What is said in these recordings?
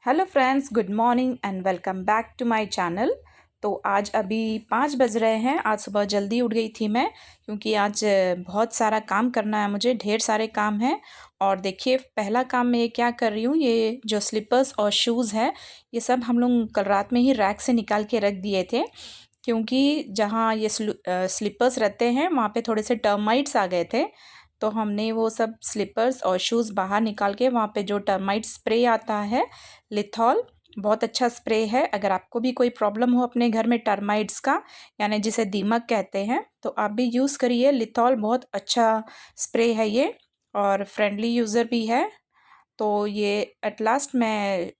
Hello friends, good morning and welcome back to my channel. तो आज अभी 5 बज रहे हैं। आज सुबह जल्दी उठ गई थी मैं, क्योंकि आज बहुत सारा काम करना है, मुझे ढेर सारे काम हैं। और देखिए, पहला काम मैं ये क्या कर रही हूँ, ये जो स्लीपर्स और शूज़ है, ये सब हम लोग कल रात में ही रैक से निकाल के रख दिए थे। क्योंकि जहाँ ये स्लीपर्स रहते हैं वहाँ पे थोड़े से टर्माइट्स आ गए थे। तो हमने वो सब स्लीपर्स और शूज़ बाहर निकाल के, वहाँ पे जो टर्माइट स्प्रे आता है, लिथॉल, बहुत अच्छा स्प्रे है। अगर आपको भी कोई प्रॉब्लम हो अपने घर में टर्माइट्स का, यानी जिसे दीमक कहते हैं, तो आप भी यूज़ करिए। लिथॉल बहुत अच्छा स्प्रे है ये, और फ्रेंडली यूज़र भी है। तो ये एट लास्ट मैं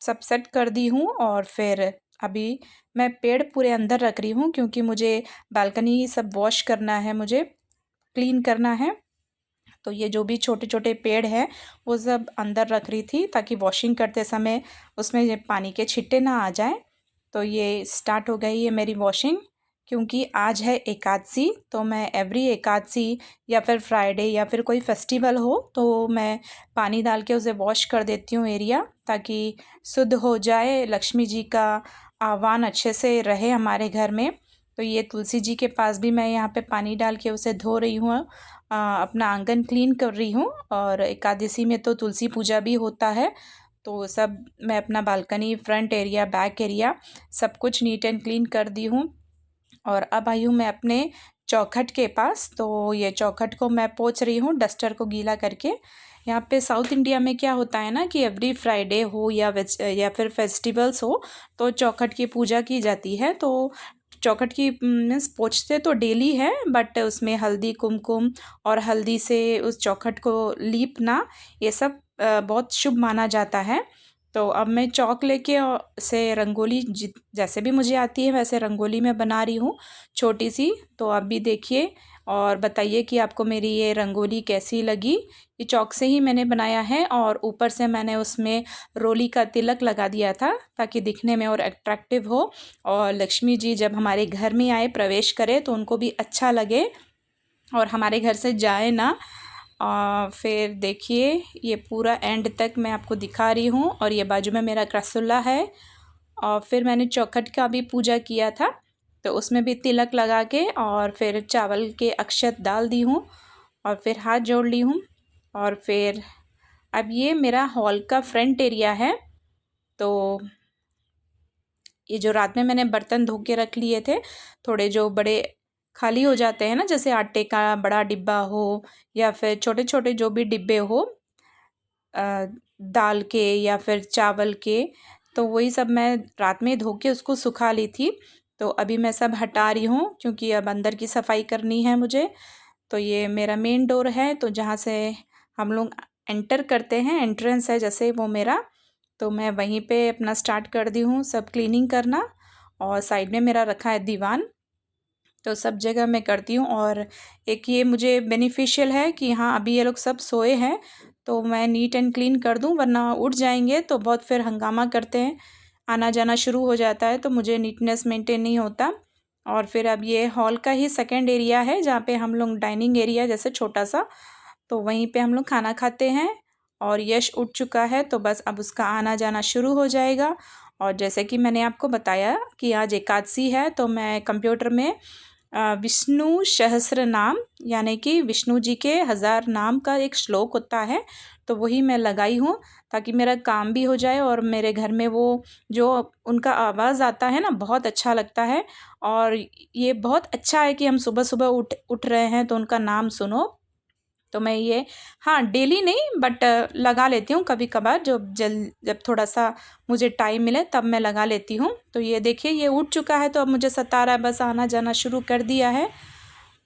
सब सेट कर दी हूँ। और फिर अभी मैं पेड़ पूरे अंदर रख रही हूँ, क्योंकि मुझे बालकनी सब वॉश करना है, मुझे क्लीन करना है। तो ये जो भी छोटे छोटे पेड़ हैं वो सब अंदर रख रही थी, ताकि वॉशिंग करते समय उसमें ये पानी के छिट्टे ना आ जाएं। तो ये स्टार्ट हो गई है मेरी वॉशिंग। क्योंकि आज है एकादशी, तो मैं एवरी एकादशी या फिर फ्राइडे या फिर कोई फेस्टिवल हो तो मैं पानी डाल के उसे वॉश कर देती हूँ एरिया, ताकि शुद्ध हो जाए, लक्ष्मी जी का आह्वान अच्छे से रहे हमारे घर में। तो ये तुलसी जी के पास भी मैं यहाँ पे पानी डाल के उसे धो रही हूँ, अपना आंगन क्लीन कर रही हूँ। और एकादशी में तो तुलसी पूजा भी होता है। तो सब मैं अपना balcony, front area, back area सब कुछ नीट एंड क्लीन कर दी हूँ। और अब आई हूँ मैं अपने चौखट के पास। तो ये चौखट को मैं पोंछ रही हूँ डस्टर को गीला करके। यहाँ पे साउथ इंडिया में क्या होता है ना, कि एवरी फ्राइडे हो या फिर फेस्टिवल्स हो तो चौखट की पूजा की जाती है। तो चौखट की मीन्स पोंछते तो डेली है, बट उसमें हल्दी कुमकुम और हल्दी से उस चौखट को लीपना, ये सब बहुत शुभ माना जाता है। तो अब मैं चौक लेके से रंगोली जैसे भी मुझे आती है वैसे रंगोली मैं बना रही हूँ, छोटी सी। तो आप भी देखिए और बताइए कि आपको मेरी ये रंगोली कैसी लगी। ये चौक से ही मैंने बनाया है, और ऊपर से मैंने उसमें रोली का तिलक लगा दिया था, ताकि दिखने में और अट्रैक्टिव हो, और लक्ष्मी जी जब हमारे घर में आए, प्रवेश करें, तो उनको भी अच्छा लगे और हमारे घर से जाए ना। फिर देखिए, ये पूरा एंड तक मैं आपको दिखा रही हूँ। और ये बाजू में मेरा रसगुल्ला है। और फिर मैंने चौखट का भी पूजा किया था, तो उसमें भी तिलक लगा के और फिर चावल के अक्षत डाल दी हूँ, और फिर हाथ जोड़ ली हूँ। और फिर अब ये मेरा हॉल का फ्रंट एरिया है। तो ये जो रात में मैंने बर्तन धो के रख लिए थे, थोड़े जो बड़े खाली हो जाते हैं ना, जैसे आटे का बड़ा डिब्बा हो या फिर छोटे छोटे जो भी डिब्बे हो, दाल के या फिर चावल के, तो वही सब मैं रात में धो के उसको सुखा ली थी। तो अभी मैं सब हटा रही हूँ, क्योंकि अब अंदर की सफाई करनी है मुझे। तो ये मेरा मेन डोर है, तो जहाँ से हम लोग एंटर करते हैं, एंट्रेंस है जैसे वो मेरा, तो मैं वहीं पे अपना स्टार्ट कर दी हूँ सब क्लीनिंग करना। और साइड में मेरा रखा है दीवान, तो सब जगह मैं करती हूँ। और एक ये मुझे बेनिफिशियल है कि हाँ, अभी ये लोग सब सोए हैं, तो मैं नीट एंड क्लीन कर दूँ, वरना उठ जाएंगे तो बहुत फिर हंगामा करते हैं, आना जाना शुरू हो जाता है, तो मुझे नीटनेस मेंटेन नहीं होता। और फिर अब ये हॉल का ही सेकंड एरिया है, जहाँ पे हम लोग डाइनिंग एरिया जैसे छोटा सा, तो वहीं पे हम लोग खाना खाते हैं। और यश उठ चुका है, तो बस अब उसका आना जाना शुरू हो जाएगा। और जैसे कि मैंने आपको बताया कि आज एकादशी है, तो मैं कंप्यूटर में विष्णु सहस्त्र नाम, यानी कि विष्णु जी के 1000 नाम का एक श्लोक होता है, तो वही मैं लगाई हूँ, ताकि मेरा काम भी हो जाए। और मेरे घर में वो जो उनका आवाज़ आता है ना, बहुत अच्छा लगता है। और ये बहुत अच्छा है कि हम सुबह सुबह उठ उठ रहे हैं तो उनका नाम सुनो। तो मैं ये, हाँ, डेली नहीं, बट लगा लेती हूँ कभी कभार, जब थोड़ा सा मुझे टाइम मिले तब मैं लगा लेती हूँ। तो ये देखिए, ये उठ चुका है, तो अब मुझे सता रहा है, बस आना जाना शुरू कर दिया है।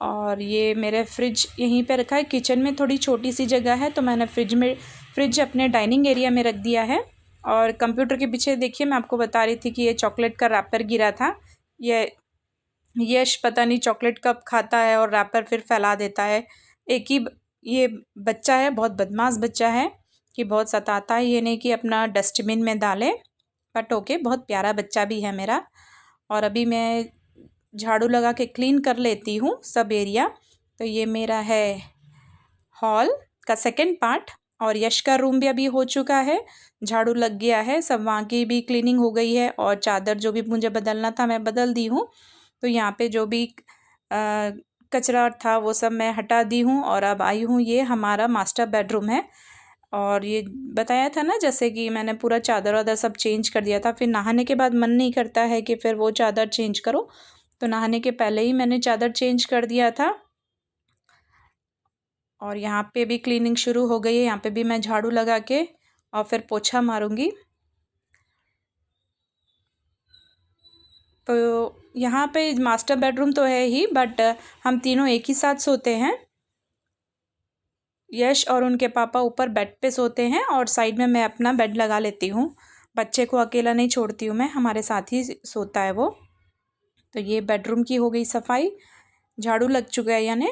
और ये मेरे फ्रिज यहीं पे रखा है, किचन में थोड़ी छोटी सी जगह है, तो मैंने फ्रिज अपने डाइनिंग एरिया में रख दिया है। और कंप्यूटर के पीछे देखिए, मैं आपको बता रही थी कि ये चॉकलेट का रैपर गिरा था। ये यश पता नहीं चॉकलेट कब खाता है और रैपर फिर फैला देता है। एक ही ये बच्चा है, बहुत बदमाश बच्चा है, कि बहुत सताता है, ये नहीं कि अपना डस्टबिन में डाले। बट ओके, बहुत प्यारा बच्चा भी है मेरा। और अभी मैं झाड़ू लगा के क्लीन कर लेती हूँ सब एरिया। तो ये मेरा है हॉल का सेकंड पार्ट। और यश का रूम भी अभी हो चुका है, झाड़ू लग गया है, सब वहाँ की भी क्लीनिंग हो गई है और चादर जो भी मुझे बदलना था मैं बदल दी हूँ। तो यहाँ पे जो भी कचरा था वो सब मैं हटा दी हूँ और अब आई हूँ, ये हमारा मास्टर बेडरूम है। और ये बताया था ना जैसे कि मैंने पूरा चादर वादर सब चेंज कर दिया था, फिर नहाने के बाद मन नहीं करता है कि फिर वो चादर चेंज करो, तो नहाने के पहले ही मैंने चादर चेंज कर दिया था। और यहाँ पे भी क्लीनिंग शुरू हो गई है, यहाँ पे भी मैं झाड़ू लगा के और फिर पोछा मारूंगी। तो यहाँ पे मास्टर बेडरूम तो है ही, बट हम तीनों एक ही साथ सोते हैं। यश और उनके पापा ऊपर बेड पे सोते हैं और साइड में मैं अपना बेड लगा लेती हूँ। बच्चे को अकेला नहीं छोड़ती हूँ मैं, हमारे साथ ही सोता है वो। तो ये बेडरूम की हो गई सफाई, झाड़ू लग चुका है यानी।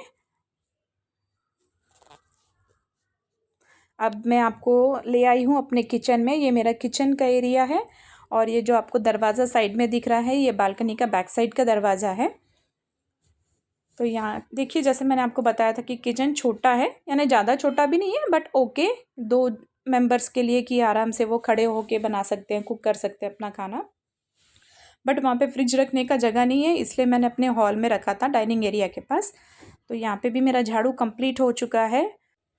अब मैं आपको ले आई हूँ अपने किचन में, ये मेरा किचन का एरिया है और ये जो आपको दरवाज़ा साइड में दिख रहा है ये बालकनी का बैक साइड का दरवाज़ा है। तो यहाँ देखिए, जैसे मैंने आपको बताया था कि किचन छोटा है, यानी ज़्यादा छोटा भी नहीं है बट ओके, 2 मेंबर्स के लिए कि आराम से वो खड़े होके बना सकते हैं, कुक कर सकते हैं अपना खाना। बट वहाँ पे फ्रिज रखने का जगह नहीं है, इसलिए मैंने अपने हॉल में रखा था डाइनिंग एरिया के पास। तो यहाँ पे भी मेरा झाड़ू कंप्लीट हो चुका है।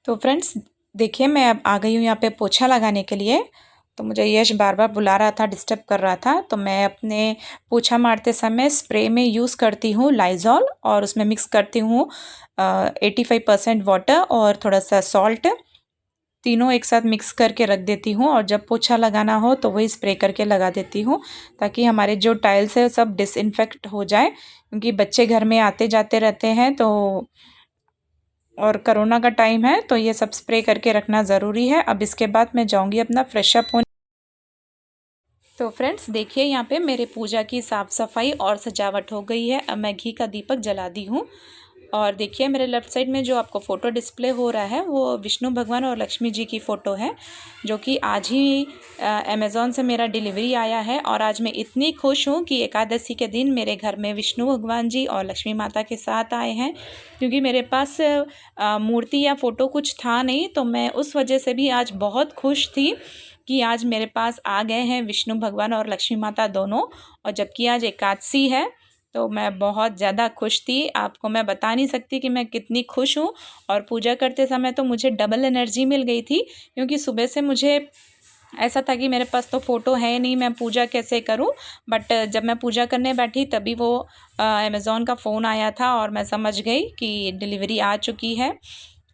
तो फ्रेंड्स देखिए, मैं अब आ गई हूँ यहाँ पे पोछा लगाने के लिए। तो मुझे यश बार बार बुला रहा था, डिस्टर्ब कर रहा था, तो मैं अपने पोछा मारते समय स्प्रे में यूज़ करती हूँ लाइज़ॉल और उसमें मिक्स करती हूँ 85% वाटर और थोड़ा सा सॉल्ट, तीनों एक साथ मिक्स करके रख देती हूँ और जब पोछा लगाना हो तो वही स्प्रे करके लगा देती हूँ, ताकि हमारे जो टाइल्स है सब डिसइंफेक्ट हो जाए, क्योंकि बच्चे घर में आते जाते रहते हैं तो और कोरोना का टाइम है, तो ये सब स्प्रे करके रखना ज़रूरी है। अब इसके बाद मैं जाऊंगी अपना फ्रेश अप होने। तो फ्रेंड्स देखिए, यहाँ पे मेरे पूजा की साफ़ सफाई और सजावट हो गई है। अब मैं घी का दीपक जला दी हूँ और देखिए मेरे लेफ़्ट साइड में जो आपको फ़ोटो डिस्प्ले हो रहा है वो विष्णु भगवान और लक्ष्मी जी की फ़ोटो है, जो कि आज ही अमेज़ॉन से मेरा डिलीवरी आया है। और आज मैं इतनी खुश हूँ कि एकादशी के दिन मेरे घर में विष्णु भगवान जी और लक्ष्मी माता के साथ आए हैं, क्योंकि मेरे पास मूर्ति या फ़ोटो कुछ था नहीं, तो मैं उस वजह से भी आज बहुत खुश थी कि आज मेरे पास आ गए हैं विष्णु भगवान और लक्ष्मी माता दोनों। और जबकि आज एकादशी है तो मैं बहुत ज़्यादा खुश थी, आपको मैं बता नहीं सकती कि मैं कितनी खुश हूँ। और पूजा करते समय तो मुझे डबल एनर्जी मिल गई थी, क्योंकि सुबह से मुझे ऐसा था कि मेरे पास तो फ़ोटो है नहीं, मैं पूजा कैसे करूं। बट जब मैं पूजा करने बैठी तभी वो अमेज़ॉन का फ़ोन आया था और मैं समझ गई कि डिलीवरी आ चुकी है।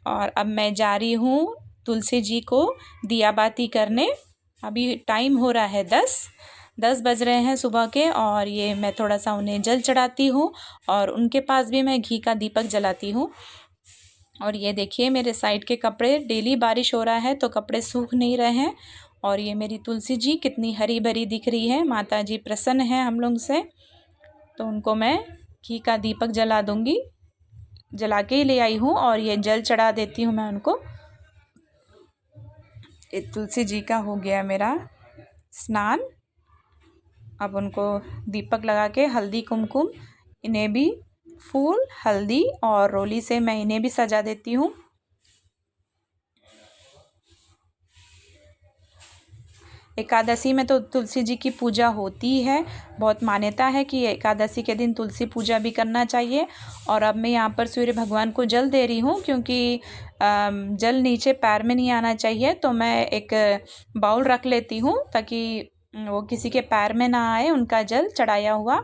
और अब मैं जा रही हूँ तुलसी जी को दिया बाती करने। अभी टाइम हो रहा है 10 बज रहे हैं सुबह के, और ये मैं थोड़ा सा उन्हें जल चढ़ाती हूँ और उनके पास भी मैं घी का दीपक जलाती हूँ। और ये देखिए मेरे साइड के कपड़े, डेली बारिश हो रहा है तो कपड़े सूख नहीं रहे हैं। और ये मेरी तुलसी जी कितनी हरी भरी दिख रही है, माता जी प्रसन्न हैं हम लोग से, तो उनको मैं घी का दीपक जला दूँगी, जला के ही ले आई हूँ और ये जल चढ़ा देती हूँ मैं उनको। ये तुलसी जी का हो गया मेरा स्नान। अब उनको दीपक लगा के हल्दी कुमकुम, इन्हें भी फूल हल्दी और रोली से मैं इन्हें भी सजा देती हूँ। एकादशी में तो तुलसी जी की पूजा होती है, बहुत मान्यता है कि एकादशी के दिन तुलसी पूजा भी करना चाहिए। और अब मैं यहाँ पर सूर्य भगवान को जल दे रही हूँ, क्योंकि जल नीचे पैर में नहीं आना चाहिए, तो मैं एक बाउल रख लेती हूँ ताकि वो किसी के पैर में ना आए उनका जल चढ़ाया हुआ।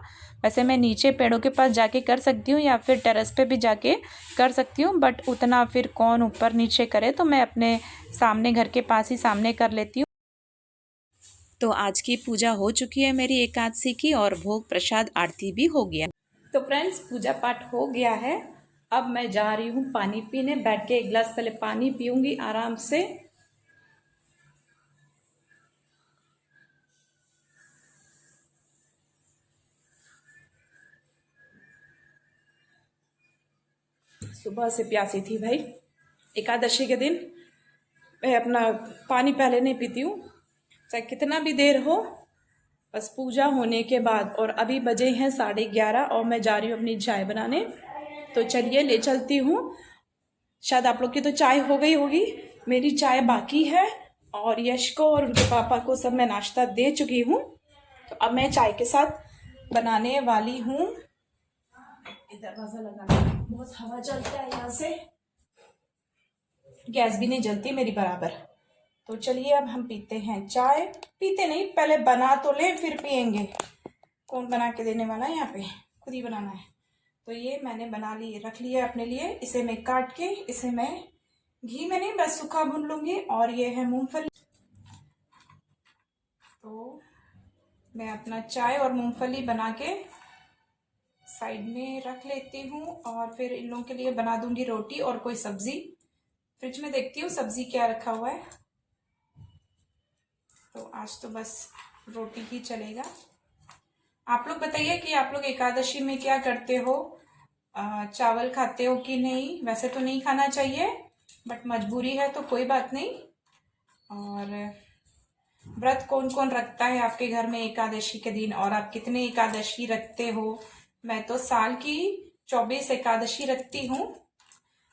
वैसे मैं नीचे पेड़ों के पास जाके कर सकती हूँ या फिर टेरेस पे भी जाके कर सकती हूँ, बट उतना फिर कौन ऊपर नीचे करे, तो मैं अपने सामने घर के पास ही सामने कर लेती हूँ। तो आज की पूजा हो चुकी है मेरी एकादशी की, और भोग प्रसाद आरती भी हो गया। तो फ्रेंड्स पूजा पाठ हो गया है, अब मैं जा रही हूँ पानी पीने, बैठ के एक गिलास पहले पानी पीऊंगी आराम से। सुबह से प्यासी थी भाई, एकादशी के दिन मैं अपना पानी पहले नहीं पीती हूँ, चाहे कितना भी देर हो, बस पूजा होने के बाद। और अभी बजे हैं 11:30 और मैं जा रही हूँ अपनी चाय बनाने। तो चलिए ले चलती हूँ, शायद आप लोग की तो चाय हो गई होगी, मेरी चाय बाकी है और यश को और उनके पापा को सब मैं नाश्ता दे चुकी हूँ। तो अब मैं चाय के साथ बनाने वाली हूँ। दरवाजा लगाना, बहुत हवा चलता है यहाँ से, गैस भी नहीं जलती मेरी बराबर। तो चलिए अब हम पीते हैं चाय। पीते नहीं, पहले बना तो लें फिर पियेंगे। कौन बना के देने वाला है? यहाँ पे खुद ही बनाना है। तो ये मैंने बना ली, रख लिया अपने लिए। इसे मैं काट के, इसे मैं घी में नहीं बस सूखा भून लूंगी। और ये है मूंगफली। तो मैं अपना चाय और मूंगफली बना के साइड में रख लेती हूँ और फिर इन लोगों के लिए बना दूंगी रोटी और कोई सब्जी। फ्रिज में देखती हूँ सब्जी क्या रखा हुआ है। तो आज तो बस रोटी ही चलेगा। आप लोग बताइए कि आप लोग एकादशी में क्या करते हो? चावल खाते हो कि नहीं? वैसे तो नहीं खाना चाहिए, बट मजबूरी है तो कोई बात नहीं। और व्रत कौन कौन रखता है आपके घर में एकादशी के दिन, और आप कितने एकादशी रखते हो? मैं तो साल की 24 एकादशी रखती हूँ।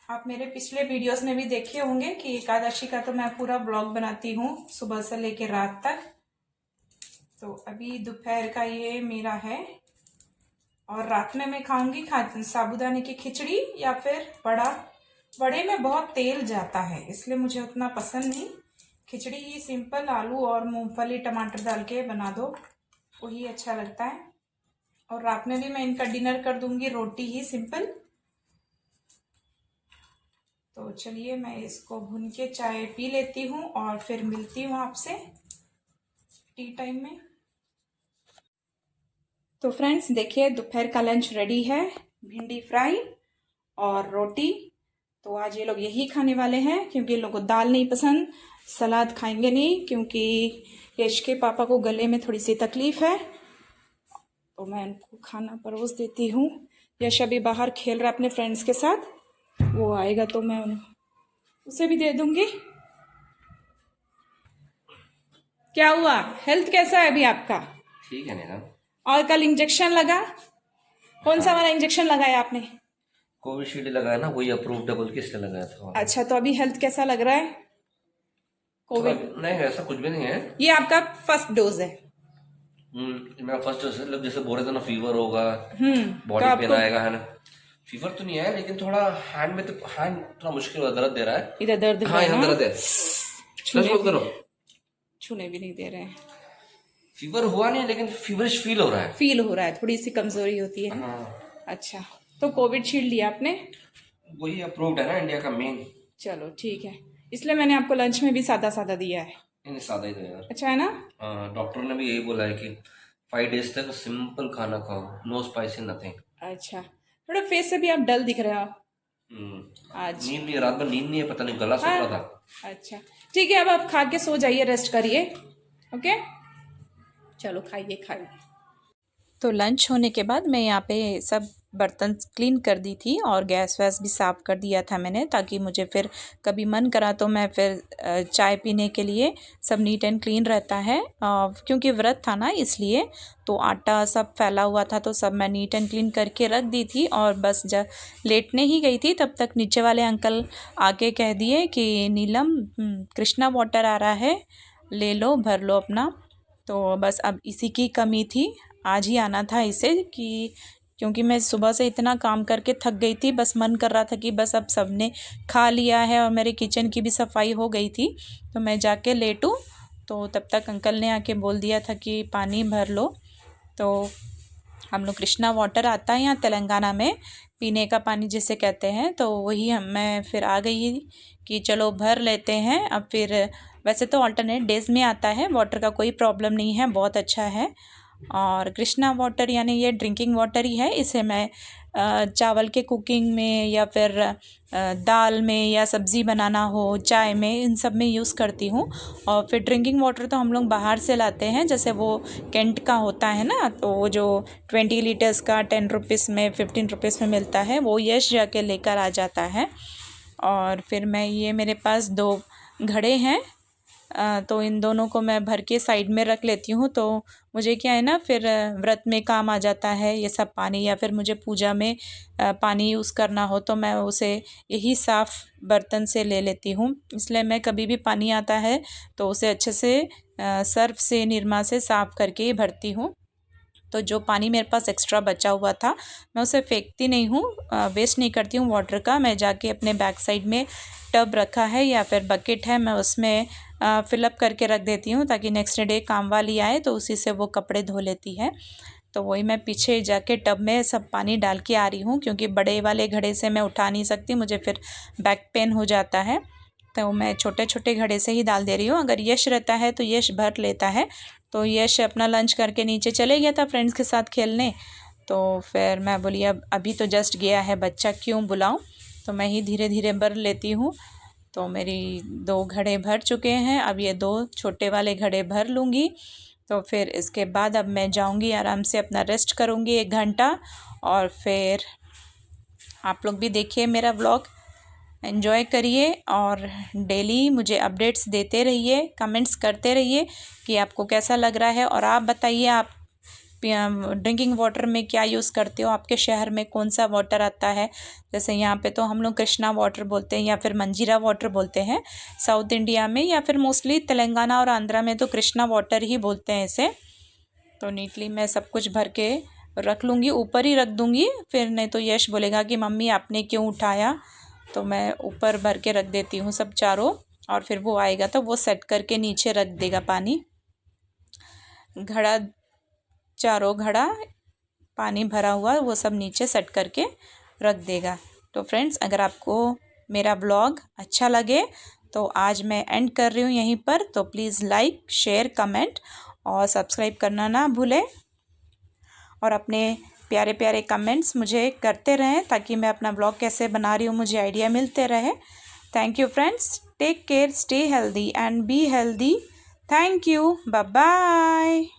आप मेरे पिछले वीडियोस में भी देखे होंगे कि एकादशी का तो मैं पूरा ब्लॉग बनाती हूँ सुबह से लेकर रात तक। तो अभी दोपहर का ये मेरा है और रात में मैं खाऊंगी साबूदाने की खिचड़ी या फिर बड़े में बहुत तेल जाता है इसलिए मुझे उतना पसंद नहीं। खिचड़ी ही सिंपल आलू और मूंगफली टमाटर डाल के बना दो, वही अच्छा लगता है। और रात में भी मैं इनका डिनर कर दूंगी रोटी ही सिंपल। तो चलिए मैं इसको भून के चाय पी लेती हूँ और फिर मिलती हूँ आपसे टी टाइम में। तो फ्रेंड्स देखिए दोपहर का लंच रेडी है, भिंडी फ्राई और रोटी। तो आज ये लोग यही खाने वाले हैं क्योंकि इन लोगों को दाल नहीं पसंद, सलाद खाएंगे नहीं क्योंकि यश के पापा को गले में थोड़ी सी तकलीफ है। तो मैं इनको खाना परोस देती हूँ। यश अभी बाहर खेल रहा है अपने फ्रेंड्स के साथ, वो आएगा तो मैं उसे भी दे दूंगी। क्या हुआ, हेल्थ कैसा है अभी आपका? ठीक है नीलम। और कल इंजेक्शन लगा, कौन सा वाला इंजेक्शन लगाया आपने? कोविशील्ड लगाया ना, वही अप्रूव्ड है बोल के इसलिए लगाया था। अच्छा, तो अभी हेल्थ कैसा लग रहा है? कोविड नहीं ऐसा कुछ भी नहीं है। ये आपका फर्स्ट डोज है? मेरा फर्स्ट डोज है। मतलब जैसे बोल रहे थे ना फीवर होगा, बॉडी तो पेन आएगा, है ना। फीवर तो नहीं है लेकिन थोड़ा हैंड में, तो हैंड थोड़ा मुश्किल हो, दर्द दे रहा है। इधर दर्द हाँ इधर दर्द है। छूने भी नहीं दे रहे हैं। फीवर हुआ नहीं लेकिन फीवरिश फील हो रहा है, थोड़ी सी कमजोरी होती है। हाँ। अच्छा, तो कोविड शील्ड लिया आपने? वही अप्रूव्ड है ना इंडिया का मेन। चलो ठीक है, इसलिए मैंने आपको लंच में भी सादा सादा दिया है। नहीं सादा ही दो यार। अच्छा है ना? हाँ, डॉक्टर ने भी यही बोला है कि 5 days तक सिंपल खाना खाओ, नो स्पाइसी नथिंग। अच्छा, थोड़ा फेस से भी आप डल दिख रहे हो आज। नींद नहीं, रात भर नींद नहीं है, पता नहीं गला सूख रहा था। अच्छा ठीक है, अब आप खा के सो जाइए, रेस्ट करिए। ओके चलो खाइए। तो लंच होने के बाद मैं यहाँ पे सब बर्तन क्लीन कर दी थी और गैस वैस भी साफ़ कर दिया था मैंने, ताकि मुझे फिर कभी मन करा तो मैं फिर चाय पीने के लिए सब नीट एंड क्लीन रहता है। क्योंकि व्रत था ना इसलिए, तो आटा सब फैला हुआ था तो सब मैं नीट एंड क्लीन करके रख दी थी। और बस जब लेटने ही गई थी तब तक नीचे वाले अंकल आके कह दिए कि नीलम कृष्णा वाटर आ रहा है, ले लो भर लो अपना। तो बस अब इसी की कमी थी, आज ही आना था इसे, क्योंकि मैं सुबह से इतना काम करके थक गई थी। बस मन कर रहा था कि बस अब सबने खा लिया है और मेरे किचन की भी सफाई हो गई थी तो मैं जाके लेटूँ। तो तब तक अंकल ने आके बोल दिया था कि पानी भर लो। तो हम लोग कृष्णा वाटर आता है यहाँ तेलंगाना में, पीने का पानी जिसे कहते हैं, तो वही मैं फिर आ गई कि चलो भर लेते हैं। अब फिर वैसे तो अल्टरनेट डेज़ में आता है, वाटर का कोई प्रॉब्लम नहीं है, बहुत अच्छा है। और कृष्णा वाटर यानी ये ड्रिंकिंग वाटर ही है। इसे मैं चावल के कुकिंग में या फिर दाल में या सब्ज़ी बनाना हो, चाय में, इन सब में यूज़ करती हूँ। और फिर ड्रिंकिंग वाटर तो हम लोग बाहर से लाते हैं, जैसे वो कैंट का होता है ना, तो वो जो 20 लीटर्स का 10 रुपीज़ में 15 रुपीज़ में मिलता है, वो यश जाके लेकर आ जाता है। और फिर मैं ये मेरे पास 2 घड़े हैं तो इन दोनों को मैं भर के साइड में रख लेती हूँ। तो मुझे क्या है ना, फिर व्रत में काम आ जाता है ये सब पानी, या फिर मुझे पूजा में पानी यूज़ करना हो तो मैं उसे यही साफ़ बर्तन से ले लेती हूँ। इसलिए मैं कभी भी पानी आता है तो उसे अच्छे से सर्फ़ से, निरमा से साफ़ करके ही भरती हूँ। तो जो पानी मेरे पास एक्स्ट्रा बचा हुआ था मैं उसे फेंकती नहीं हूँ, वेस्ट नहीं करती हूँ वाटर का। मैं जाके अपने बैक साइड में टब रखा है या फिर बकेट है, मैं उसमें फ़िलअप करके रख देती हूँ ताकि नेक्स्ट डे काम वाली आए तो उसी से वो कपड़े धो लेती है। तो वही मैं पीछे जाके टब में सब पानी डाल के आ रही हूँ, क्योंकि बड़े वाले घड़े से मैं उठा नहीं सकती, मुझे फिर बैक पेन हो जाता है। तो मैं छोटे छोटे घड़े से ही डाल दे रही हूँ। अगर यश रहता है तो यश भर लेता है। तो यश अपना लंच करके नीचे चले गया था फ्रेंड्स के साथ खेलने। तो फिर मैं बोली अब अभी तो जस्ट गया है बच्चा, क्यों बुलाऊं, तो मैं ही धीरे धीरे भर लेती हूँ। तो मेरी 2 घड़े भर चुके हैं, अब ये 2 छोटे वाले घड़े भर लूँगी। तो फिर इसके बाद अब मैं जाऊँगी आराम से अपना रेस्ट करूँगी 1 घंटा। और फिर आप लोग भी देखिए मेरा व्लॉग, एंजॉय करिए और डेली मुझे अपडेट्स देते रहिए, कमेंट्स करते रहिए कि आपको कैसा लग रहा है। और आप बताइए आप ड्रिंकिंग वाटर में क्या यूज़ करते हो, आपके शहर में कौन सा वाटर आता है। जैसे यहाँ पे तो हम लोग कृष्णा वाटर बोलते हैं या फिर मंजीरा वाटर बोलते हैं साउथ इंडिया में, या फिर मोस्टली तेलंगाना और आंध्रा में तो कृष्णा वाटर ही बोलते हैं इसे। तो नीटली मैं सब कुछ भर के रख लूँगी, ऊपर ही रख दूँगी, फिर नहीं तो यश बोलेगा कि मम्मी आपने क्यों उठाया। तो मैं ऊपर भर के रख देती हूँ सब चारों, और फिर वो आएगा तो वो सेट करके नीचे रख देगा पानी। घड़ा, चारों घड़ा पानी भरा हुआ वो सब नीचे सेट करके रख देगा। तो फ्रेंड्स, अगर आपको मेरा व्लॉग अच्छा लगे तो आज मैं एंड कर रही हूँ यहीं पर। तो प्लीज़ लाइक, शेयर, कमेंट और सब्सक्राइब करना ना भूलें। और अपने प्यारे प्यारे कमेंट्स मुझे करते रहें ताकि मैं अपना ब्लॉग कैसे बना रही हूँ मुझे आइडिया मिलते रहे। Thank you friends, take care, stay healthy and be healthy. Thank you, bye bye.